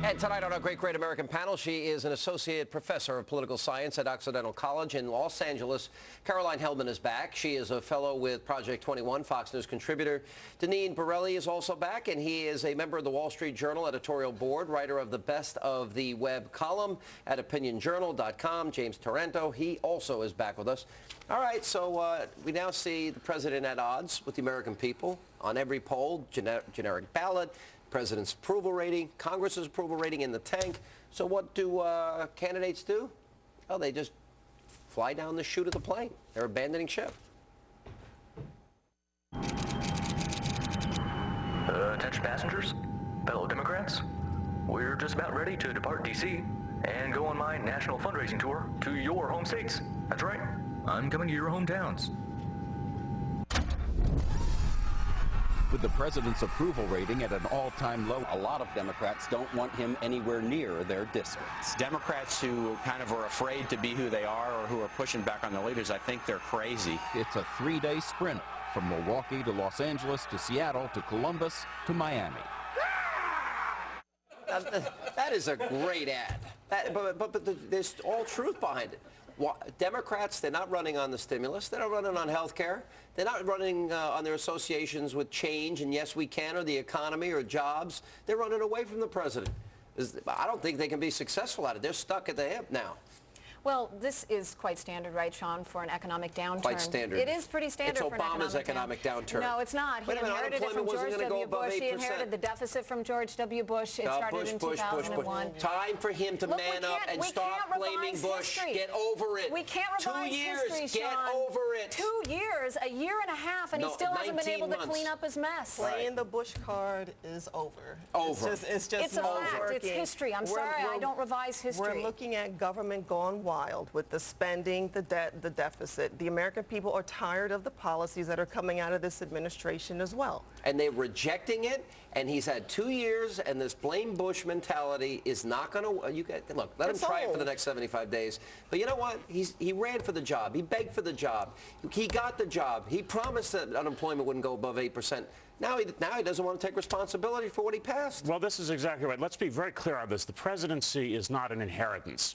And tonight on our Great American panel, she is an associate professor of political science at Occidental College in Los Angeles. Caroline Heldman is back. She is a fellow with Project 21, Fox News contributor. Deneen Borelli is also back, and he is a member of the Wall Street Journal editorial board, writer of the Best of the Web column at opinionjournal.com. James Taranto, he also is back with us. All right, so we now see the president at odds with the American people on every poll, generic ballot, president's approval rating, Congress's approval rating in the tank. So what do candidates do? Well, they just fly down the chute of the plane. They're abandoning ship. Attention passengers, fellow Democrats, we're just about ready to depart D.C. and go on my national fundraising tour to your home states. That's right, I'm coming to your hometowns. With the president's approval rating at an all-time low, a lot of Democrats don't want him anywhere near their districts. Democrats who kind of are afraid to be who they are or who are pushing back on their leaders, I think they're crazy. It's a three-day sprint from Milwaukee to Los Angeles to Seattle to Columbus to Miami. That is a great ad. But there's all truth behind it. Democrats, they're not running on the stimulus. They're not running on health care. They're not running on their associations with change and yes, we can, or the economy or jobs. They're running away from the president. I don't think they can be successful at it. They're stuck at the hip now. Well, this is quite standard, right, Sean, for an economic downturn. Quite standard. It is pretty standard for an economic downturn. No, it's not. He inherited it from George W. Bush. He inherited the deficit from George W. Bush. It started in 2001. Time for him to man up and stop blaming Bush. Get over it. We can't revise history, Sean. Get over it. 2 years, a year and a half, and he still hasn't been able to clean up his mess. Playing the Bush card is over. It's just a fact. It's history. I'm sorry, I don't revise history. We're looking at government gone wild with the spending, the debt, the deficit. The American people are tired of the policies that are coming out of this administration as well. And they're rejecting it, and he's had 2 years, and this blame Bush mentality is not going to, look, let him try it for the next 75 days. But you know what? He ran for the job. He begged for the job. He got the job. He promised that unemployment wouldn't go above 8%. Now he doesn't want to take responsibility for what he passed. Well, this is exactly right. Let's be very clear on this. The presidency is not an inheritance.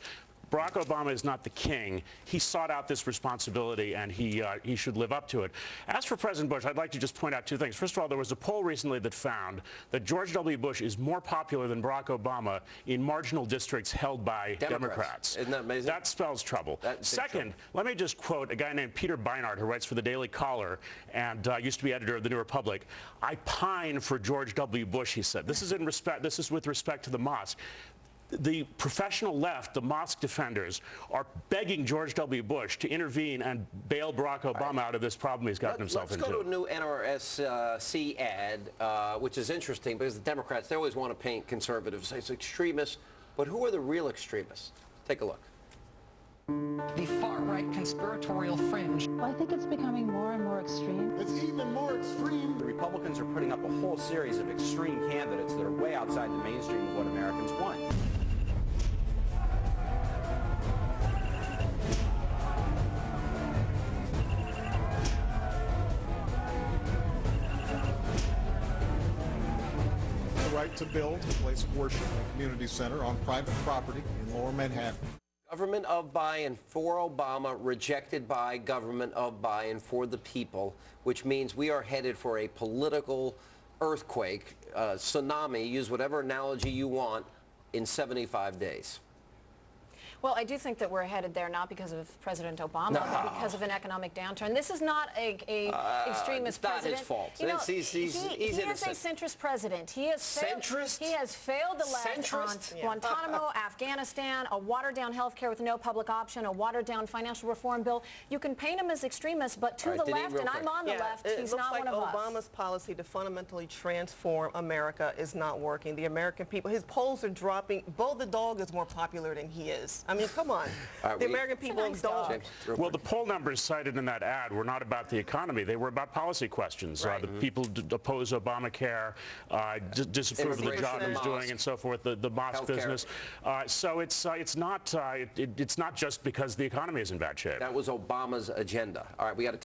Barack Obama is not the king. He sought out this responsibility, and he should live up to it. As for President Bush, I'd like to just point out two things. First of all, there was a poll recently that found that George W. Bush is more popular than Barack Obama in marginal districts held by Democrats. Isn't that amazing? That spells trouble. Second, let me just quote a guy named Peter Beinart, who writes for the Daily Caller and used to be editor of the New Republic. I pine for George W. Bush, he said. This is with respect to the mosque. The professional left, the mosque defenders, are begging George W. Bush to intervene and bail Barack Obama out of this problem he's gotten himself into. Let's go to a new NRSC ad, which is interesting because the Democrats, they always want to paint conservatives as extremists. But who are the real extremists? Take a look. The far-right conspiratorial fringe. Well, I think it's becoming more and more extreme. It's even more extreme. The Republicans are putting up a whole series of extreme candidates that are way outside the mainstream of what Americans want. Right to build a place of worship, a community center on private property in Lower Manhattan. Government of, by, and for Obama, rejected by, government of, by, and for the people, which means we are headed for a political earthquake, tsunami, use whatever analogy you want, in 75 days. Well, I do think that we're headed there not because of President Obama, but because of an economic downturn. This is not a extremist president. It's not his fault. You know, he's he is a centrist president. He has failed the left on Guantanamo, Afghanistan, a watered-down health care with no public option, a watered-down financial reform bill. You can paint him as extremist, but to the left, and I'm on the left, he's not one of us. It looks like Obama's policy to fundamentally transform America is not working. The American people, his polls are dropping. Bo the dog is more popular than he is. I mean, come on. The American people don't. Well, the poll numbers cited in that ad were not about the economy. They were about policy questions. The people oppose Obamacare, disapprove of the job he's doing, and so forth, the mosque business. So it's not just because the economy is in bad shape. That was Obama's agenda. All right, we got to